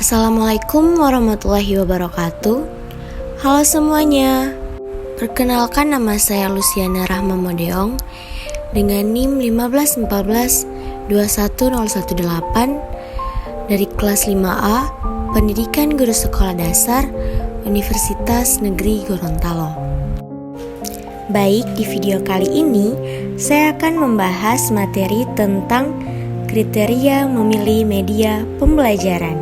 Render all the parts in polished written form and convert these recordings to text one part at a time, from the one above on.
Assalamualaikum warahmatullahi wabarakatuh. Halo semuanya. Perkenalkan, nama saya Luciana Rahma Modeong dengan NIM 151021018 dari kelas 5A Pendidikan Guru Sekolah Dasar Universitas Negeri Gorontalo. Baik, di video kali ini saya akan membahas materi tentang kriteria memilih media pembelajaran.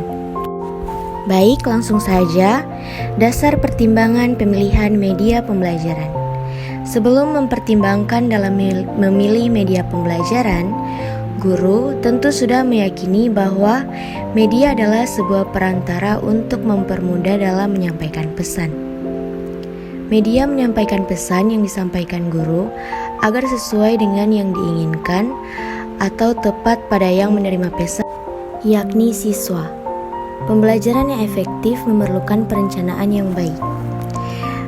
Baik, langsung saja, dasar pertimbangan pemilihan media pembelajaran. Sebelum mempertimbangkan dalam memilih media pembelajaran, guru tentu sudah meyakini bahwa media adalah sebuah perantara untuk mempermudah dalam menyampaikan pesan. Media menyampaikan pesan yang disampaikan guru agar sesuai dengan yang diinginkan atau tepat pada yang menerima pesan, yakni siswa. Pembelajaran yang efektif memerlukan perencanaan yang baik.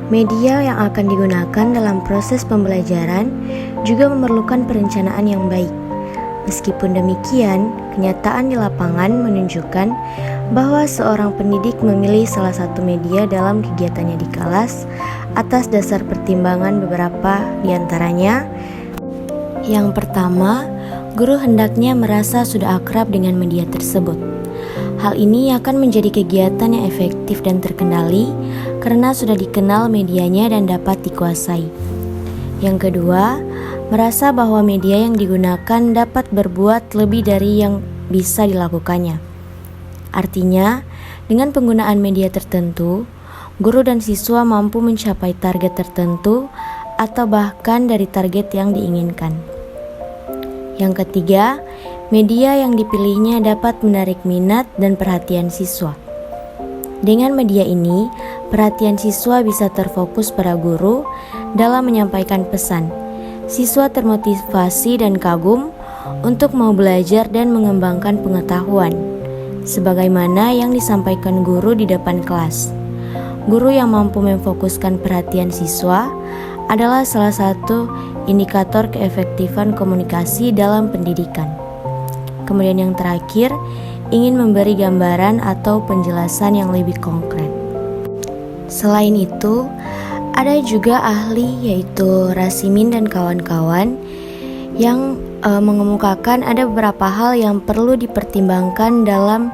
Media yang akan digunakan dalam proses pembelajaran juga memerlukan perencanaan yang baik. Meskipun demikian, kenyataan di lapangan menunjukkan bahwa seorang pendidik memilih salah satu media dalam kegiatannya di kelas atas dasar pertimbangan beberapa di antaranya. Yang pertama, guru hendaknya merasa sudah akrab dengan media tersebut. Hal ini akan menjadi kegiatan yang efektif dan terkendali karena sudah dikenal medianya dan dapat dikuasai. Yang kedua, merasa bahwa media yang digunakan dapat berbuat lebih dari yang bisa dilakukannya. Artinya, dengan penggunaan media tertentu, guru dan siswa mampu mencapai target tertentu atau bahkan dari target yang diinginkan. Yang ketiga, media yang dipilihnya dapat menarik minat dan perhatian siswa. Dengan media ini, perhatian siswa bisa terfokus pada guru dalam menyampaikan pesan. Siswa termotivasi dan kagum untuk mau belajar dan mengembangkan pengetahuan, sebagaimana yang disampaikan guru di depan kelas. Guru yang mampu memfokuskan perhatian siswa adalah salah satu indikator keefektifan komunikasi dalam pendidikan. Kemudian yang terakhir, ingin memberi gambaran atau penjelasan yang lebih konkret. Selain itu, ada juga ahli yaitu Rasimin dan kawan-kawan yang mengemukakan ada beberapa hal yang perlu dipertimbangkan dalam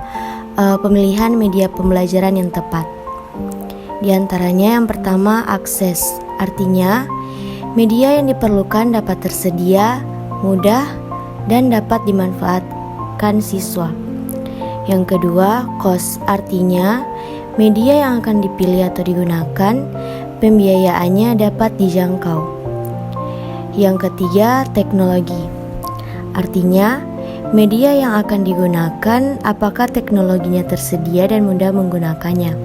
pemilihan media pembelajaran yang tepat. Di antaranya yang pertama, akses. Artinya, media yang diperlukan dapat tersedia, mudah, dan dapat dimanfaatkan siswa. Yang kedua, cost. Artinya, media yang akan dipilih atau digunakan, pembiayaannya dapat dijangkau. Yang ketiga, teknologi. Artinya, media yang akan digunakan, apakah teknologinya tersedia dan mudah menggunakannya.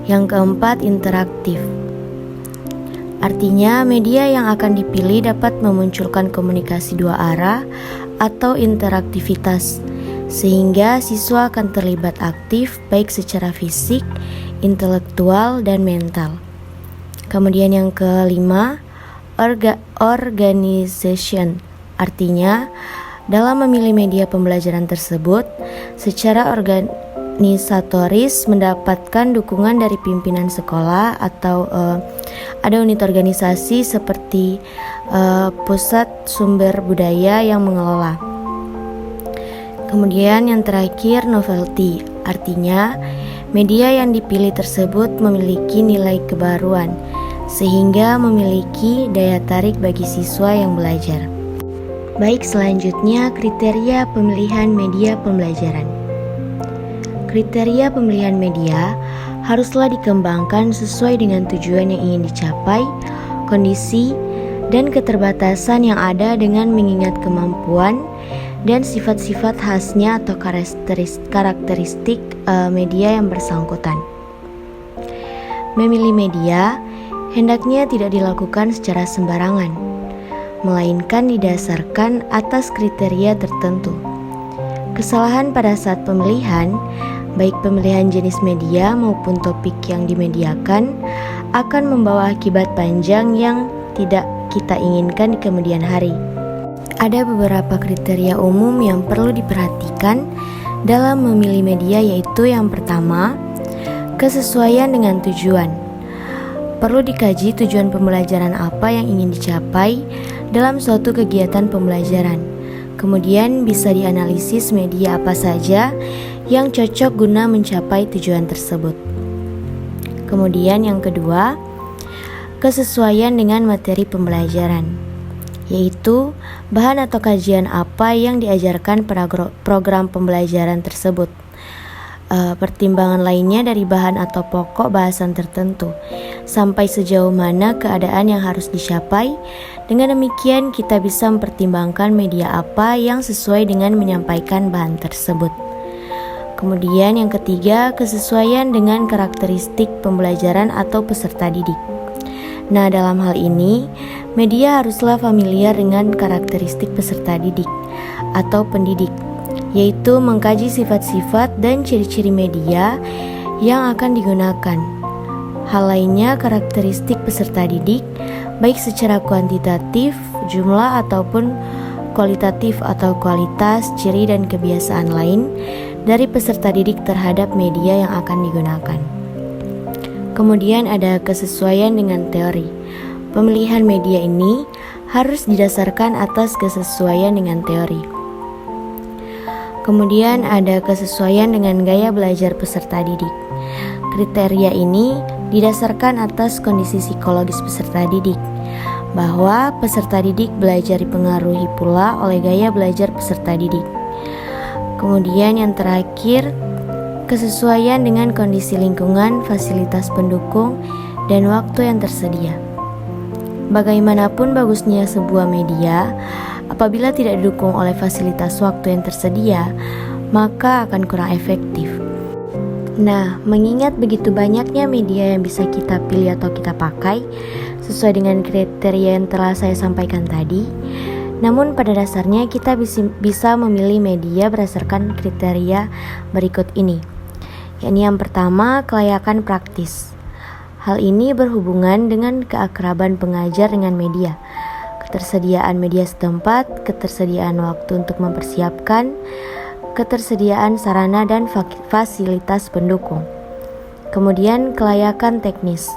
Yang keempat, interaktif. Artinya, media yang akan dipilih dapat memunculkan komunikasi dua arah atau interaktivitas, sehingga siswa akan terlibat aktif baik secara fisik, intelektual, dan mental. Kemudian yang kelima, organization. Artinya, dalam memilih media pembelajaran tersebut, secara organisatoris mendapatkan dukungan dari pimpinan sekolah atau ada unit organisasi seperti pusat sumber budaya yang mengelola. Kemudian yang terakhir, novelty. Artinya, media yang dipilih tersebut memiliki nilai kebaruan sehingga memiliki daya tarik bagi siswa yang belajar. Baik, selanjutnya kriteria pemilihan media pembelajaran. Kriteria pemilihan media haruslah dikembangkan sesuai dengan tujuan yang ingin dicapai, kondisi, dan keterbatasan yang ada dengan mengingat kemampuan dan sifat-sifat khasnya atau karakteristik media yang bersangkutan. Memilih media hendaknya tidak dilakukan secara sembarangan, melainkan didasarkan atas kriteria tertentu. Kesalahan pada saat pemilihan, baik pemilihan jenis media maupun topik yang dimediakan, akan membawa akibat panjang yang tidak kita inginkan di kemudian hari. Ada beberapa kriteria umum yang perlu diperhatikan dalam memilih media, yaitu yang pertama, kesesuaian dengan tujuan. Perlu dikaji tujuan pembelajaran apa yang ingin dicapai dalam suatu kegiatan pembelajaran. Kemudian bisa dianalisis media apa saja yang cocok guna mencapai tujuan tersebut. Kemudian yang kedua, kesesuaian dengan materi pembelajaran, yaitu bahan atau kajian apa yang diajarkan pada program pembelajaran tersebut. Pertimbangan lainnya dari bahan atau pokok bahasan tertentu, sampai sejauh mana keadaan yang harus dicapai. Dengan demikian kita bisa mempertimbangkan media apa yang sesuai dengan menyampaikan bahan tersebut. Kemudian yang ketiga, kesesuaian dengan karakteristik pembelajaran atau peserta didik. Nah, dalam hal ini, media haruslah familiar dengan karakteristik peserta didik atau pendidik, yaitu mengkaji sifat-sifat dan ciri-ciri media yang akan digunakan. Hal lainnya, karakteristik peserta didik, baik secara kuantitatif, jumlah, ataupun kualitatif atau kualitas, ciri dan kebiasaan lain dari peserta didik terhadap media yang akan digunakan. Kemudian ada kesesuaian dengan teori. Pemilihan media ini harus didasarkan atas kesesuaian dengan teori. Kemudian ada kesesuaian dengan gaya belajar peserta didik. Kriteria ini didasarkan atas kondisi psikologis peserta didik, bahwa peserta didik belajar dipengaruhi pula oleh gaya belajar peserta didik. Kemudian yang terakhir, kesesuaian dengan kondisi lingkungan, fasilitas pendukung, dan waktu yang tersedia. Bagaimanapun bagusnya sebuah media, apabila tidak didukung oleh fasilitas waktu yang tersedia, maka akan kurang efektif. Nah, mengingat begitu banyaknya media yang bisa kita pilih atau kita pakai sesuai dengan kriteria yang telah saya sampaikan tadi, namun pada dasarnya kita bisa memilih media berdasarkan kriteria berikut ini. Yakni yang pertama, kelayakan praktis. Hal ini berhubungan dengan keakraban pengajar dengan media, ketersediaan media setempat, ketersediaan waktu untuk mempersiapkan, ketersediaan sarana dan fasilitas pendukung. Kemudian kelayakan teknis.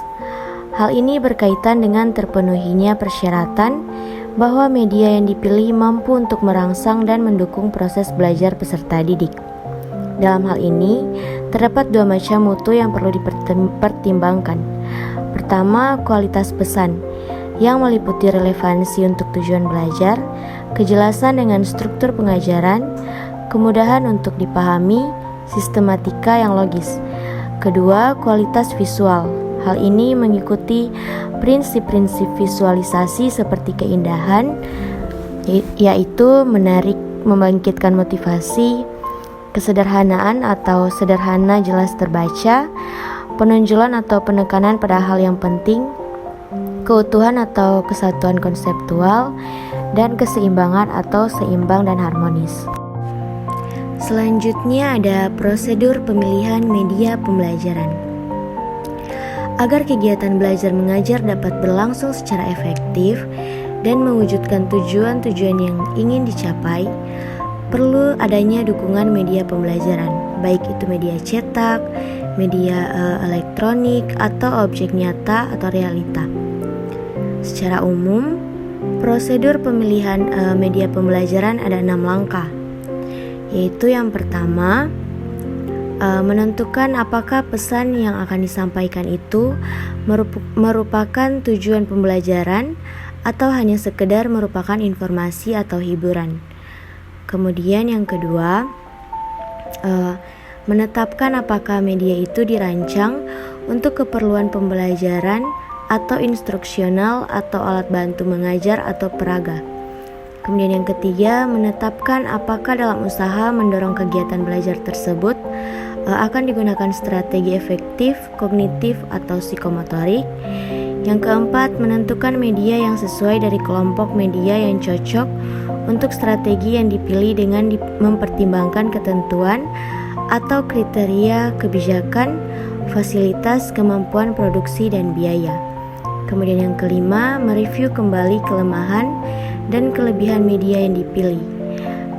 Hal ini berkaitan dengan terpenuhinya persyaratan bahwa media yang dipilih mampu untuk merangsang dan mendukung proses belajar peserta didik. Dalam hal ini, terdapat dua macam mutu yang perlu dipertimbangkan. Pertama, kualitas pesan yang meliputi relevansi untuk tujuan belajar, kejelasan dengan struktur pengajaran, kemudahan untuk dipahami, sistematika yang logis. Kedua, kualitas visual. Hal ini mengikuti prinsip-prinsip visualisasi seperti keindahan, yaitu menarik, membangkitkan motivasi, kesederhanaan atau sederhana jelas terbaca, penonjolan atau penekanan pada hal yang penting, keutuhan atau kesatuan konseptual, dan keseimbangan atau seimbang dan harmonis. Selanjutnya ada prosedur pemilihan media pembelajaran. Agar kegiatan belajar mengajar dapat berlangsung secara efektif dan mewujudkan tujuan-tujuan yang ingin dicapai, perlu adanya dukungan media pembelajaran, baik itu media cetak, media elektronik, atau objek nyata atau realita. Secara umum, prosedur pemilihan media pembelajaran ada 6 langkah, yaitu yang pertama, menentukan apakah pesan yang akan disampaikan itu merupakan tujuan pembelajaran atau hanya sekedar merupakan informasi atau hiburan. Kemudian yang kedua, menetapkan apakah media itu dirancang untuk keperluan pembelajaran atau instruksional atau alat bantu mengajar atau peraga. Kemudian yang ketiga, menetapkan apakah dalam usaha mendorong kegiatan belajar tersebut akan digunakan strategi efektif, kognitif, atau psikomotorik. Yang keempat, menentukan media yang sesuai dari kelompok media yang cocok untuk strategi yang dipilih dengan mempertimbangkan ketentuan atau kriteria kebijakan, fasilitas, kemampuan produksi, dan biaya. Kemudian yang kelima, mereview kembali kelemahan dan kelebihan media yang dipilih.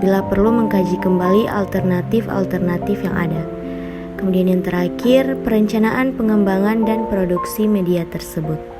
bila perlu mengkaji kembali alternatif-alternatif yang ada. Kemudian yang terakhir, perencanaan pengembangan dan produksi media tersebut.